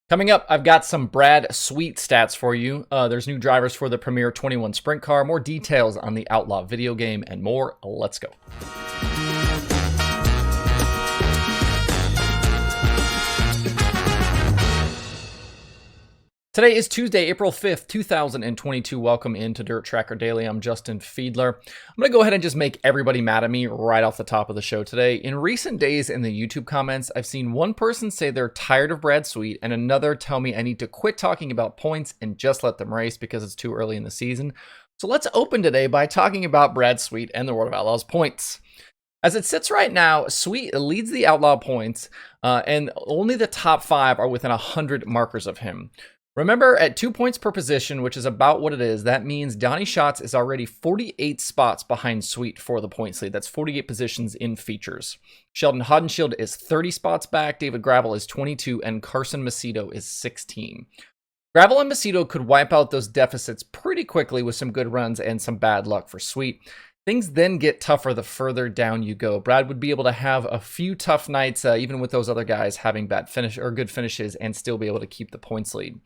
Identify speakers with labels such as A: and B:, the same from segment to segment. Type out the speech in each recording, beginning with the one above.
A: Coming up, I've got some Brad Sweet stats for you. There's new drivers for the Premier 21 Sprint Car, more details on the Outlaw video game, and more. Let's go. Today is Tuesday, April 5th, 2022. Welcome into Dirt Tracker Daily. I'm Justin Fiedler. I'm going to go ahead and just make everybody mad at me right off the top of the show today. In recent days in the YouTube comments, I've seen one person say they're tired of Brad Sweet and another tell me I need to quit talking about points and just let them race because it's too early in the season. So let's open today by talking about Brad Sweet and the World of Outlaws points. As it sits right now, Sweet leads the Outlaw points, and only the top 5 are within 100 markers of him. Remember, at 2 points per position, which is about what it is, that means Donnie Schatz is already 48 spots behind Sweet for the points lead. That's 48 positions in features. Sheldon Haudenschild is 30 spots back, David Gravel is 22, and Carson Macedo is 16. Gravel and Macedo could wipe out those deficits pretty quickly with some good runs and some bad luck for Sweet. Things then get tougher the further down you go. Brad would be able to have a few tough nights, even with those other guys having bad finish or good finishes, and still be able to keep the points lead.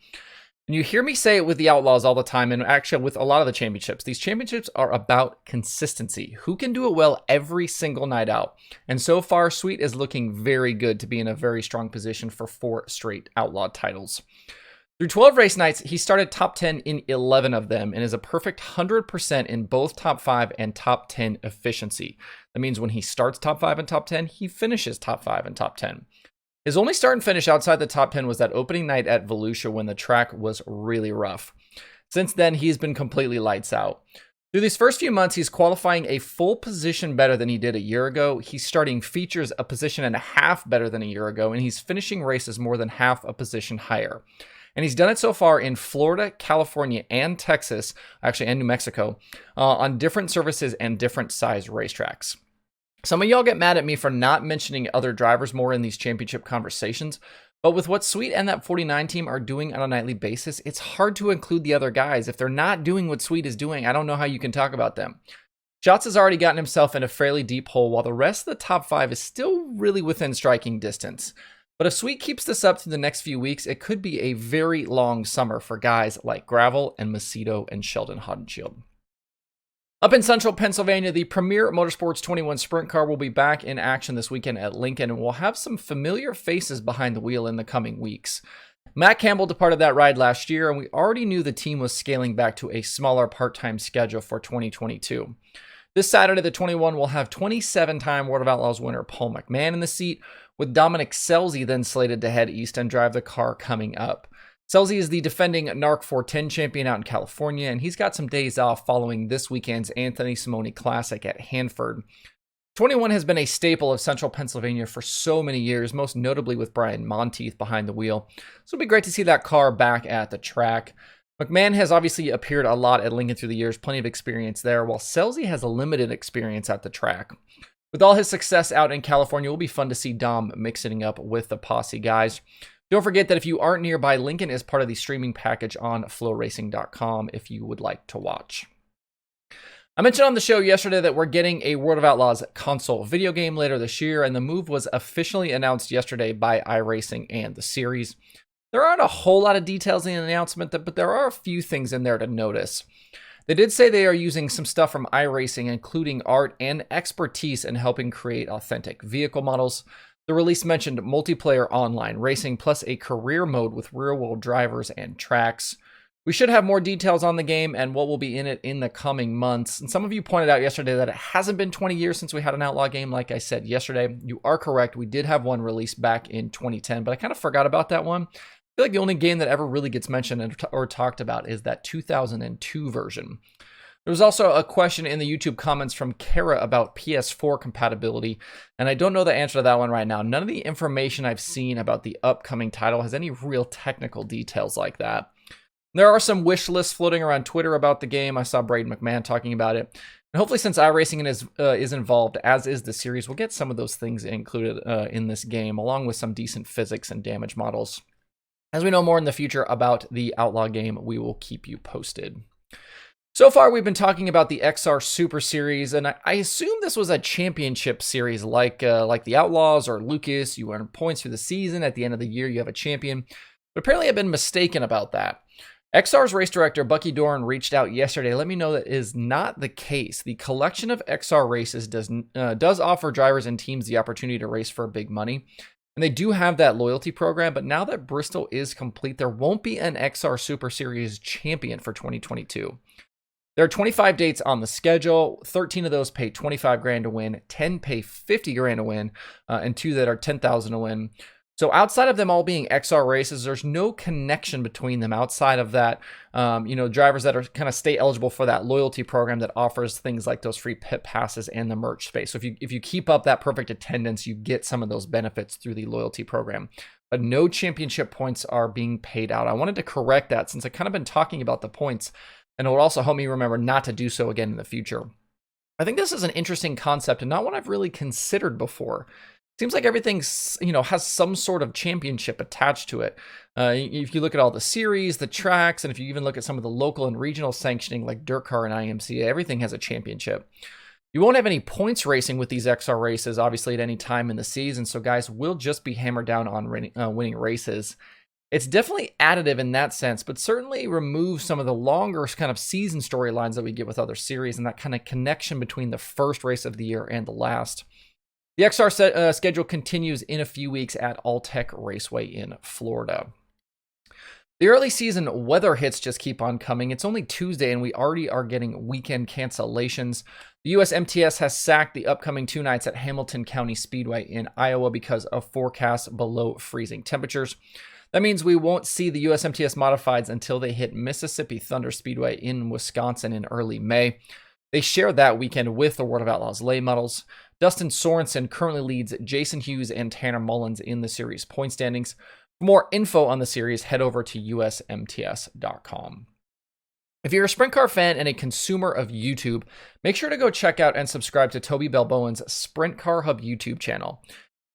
A: And you hear me say it with the Outlaws all the time, and actually with a lot of the championships. These championships are about consistency. Who can do it well every single night out? And so far, Sweet is looking very good to be in a very strong position for 4 straight Outlaw titles. Through 12 race nights, he started top 10 in 11 of them and is a perfect 100% in both top 5 and top 10 efficiency. That means when he starts top 5 and top 10, he finishes top 5 and top 10. His only start and finish outside the top 10 was that opening night at Volusia when the track was really rough. Since then, he's been completely lights out. Through these first few months, he's qualifying a full position better than he did a year ago. He's starting features a position and a half better than a year ago, and he's finishing races more than half a position higher. And he's done it so far in Florida, California, and Texas, actually, and New Mexico, on different surfaces and different size racetracks. Some of y'all get mad at me for not mentioning other drivers more in these championship conversations, but with what Sweet and that 49 team are doing on a nightly basis, it's hard to include the other guys. If they're not doing what Sweet is doing, I don't know how you can talk about them. Schatz has already gotten himself in a fairly deep hole, while the rest of the top 5 is still really within striking distance. But if Sweet keeps this up through the next few weeks, it could be a very long summer for guys like Gravel and Macedo and Sheldon Haudenschild. Up in central Pennsylvania, the Premier Motorsports 21 Sprint Car will be back in action this weekend at Lincoln, and we'll have some familiar faces behind the wheel in the coming weeks. Matt Campbell departed that ride last year, and we already knew the team was scaling back to a smaller part-time schedule for 2022. This Saturday, the 21 will have 27-time World of Outlaws winner Paul McMahon in the seat, with Dominic Scelzi then slated to head east and drive the car coming up. Scelzi is the defending NARC 410 champion out in California, and he's got some days off following this weekend's Anthony Simone Classic at Hanford. 21 has been a staple of central Pennsylvania for so many years, most notably with Brian Monteith behind the wheel. So it'll be great to see that car back at the track. McMahon has obviously appeared a lot at Lincoln through the years, plenty of experience there, while Scelzi has a limited experience at the track. With all his success out in California, it will be fun to see Dom mixing up with the posse guys. Don't forget that if you aren't nearby, Lincoln is part of the streaming package on flowracing.com if you would like to watch. I mentioned on the show yesterday that we're getting a World of Outlaws console video game later this year, and the move was officially announced yesterday by iRacing and the series. There aren't a whole lot of details in the announcement, but there are a few things in there to notice. They did say they are using some stuff from iRacing, including art and expertise in helping create authentic vehicle models. The release mentioned multiplayer online racing, plus a career mode with real-world drivers and tracks. We should have more details on the game and what will be in it in the coming months. And some of you pointed out yesterday that it hasn't been 20 years since we had an Outlaw game. Like I said yesterday, you are correct. We did have one released back in 2010, but I kind of forgot about that one. I feel like the only game that ever really gets mentioned or talked about is that 2002 version. There was also a question in the YouTube comments from Kara about PS4 compatibility, and I don't know the answer to that one right now. None of the information I've seen about the upcoming title has any real technical details like that. There are some wish lists floating around Twitter about the game. I saw Braden McMahon talking about it. And hopefully, since iRacing is involved, as is the series, we'll get some of those things included in this game, along with some decent physics and damage models. As we know more in the future about the Outlaw game, we will keep you posted. So far, we've been talking about the XR Super Series, and I assume this was a championship series like the Outlaws or Lucas. You earn points for the season. At the end of the year, you have a champion. But apparently I've been mistaken about that. XR's race director, Bucky Doran, reached out yesterday. Let me know that is not the case. The collection of XR races does offer drivers and teams the opportunity to race for big money. And they do have that loyalty program, but now that Bristol is complete, there won't be an XR Super Series champion for 2022. There are 25 dates on the schedule. 13 of those pay 25 grand to win, 10 pay 50 grand to win, and 2 that are 10,000 to win. So outside of them all being XR races, there's no connection between them outside of that, drivers that are kind of stay eligible for that loyalty program that offers things like those free pit passes and the merch space. So if you keep up that perfect attendance, you get some of those benefits through the loyalty program. But no championship points are being paid out. I wanted to correct that since I've kind of been talking about the points, and it will also help me remember not to do so again in the future. I think this is an interesting concept and not one I've really considered before. Seems like everything's, has some sort of championship attached to it. If you look at all the series, the tracks, and if you even look at some of the local and regional sanctioning like Dirt Car and IMCA, everything has a championship. You won't have any points racing with these XR races, obviously, at any time in the season, so guys will just be hammered down on winning races. It's definitely additive in that sense, but certainly removes some of the longer kind of season storylines that we get with other series and that kind of connection between the first race of the year and the last. The XR schedule continues in a few weeks at Alltech Raceway in Florida. The early season weather hits just keep on coming. It's only Tuesday and we already are getting weekend cancellations. The USMTS has sacked the upcoming 2 nights at Hamilton County Speedway in Iowa because of forecasts below freezing temperatures. That means we won't see the USMTS modifieds until they hit Mississippi Thunder Speedway in Wisconsin in early May. They share that weekend with the World of Outlaws late models. Dustin Sorensen currently leads Jason Hughes and Tanner Mullins in the series point standings. For more info on the series, head over to usmts.com. If you're a sprint car fan and a consumer of YouTube, make sure to go check out and subscribe to Toby Balboa's Sprint Car Hub YouTube channel.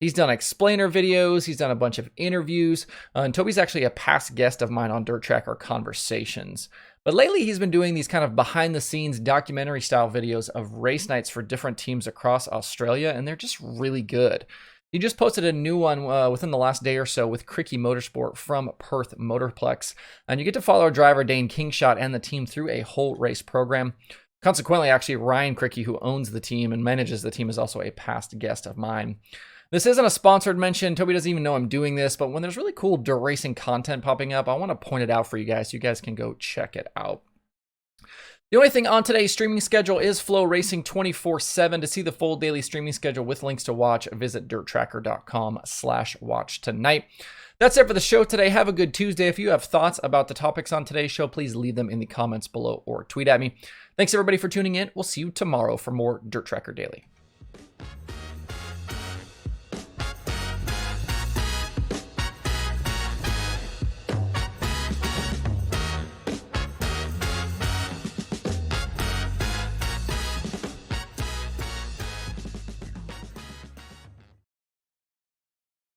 A: He's done explainer videos, he's done a bunch of interviews, and Toby's actually a past guest of mine on Dirt Tracker Conversations. But lately he's been doing these kind of behind the scenes documentary style videos of race nights for different teams across Australia, and they're just really good. He just posted a new one within the last day or so with Premier Motorsports from Perth Motorplex, and you get to follow driver Dane Kingshot and the team through a whole race program. Consequently, actually, Ryan Cricky, who owns the team and manages the team, is also a past guest of mine. This isn't a sponsored mention. Toby doesn't even know I'm doing this, but when there's really cool dirt racing content popping up, I want to point it out for you guys so you guys can go check it out. The only thing on today's streaming schedule is Flow Racing 24/7. To see the full daily streaming schedule with links to watch, visit dirttracker.com/watch tonight. That's it for the show today. Have a good Tuesday. If you have thoughts about the topics on today's show, please leave them in the comments below or tweet at me. Thanks everybody for tuning in. We'll see you tomorrow for more Dirt Tracker Daily.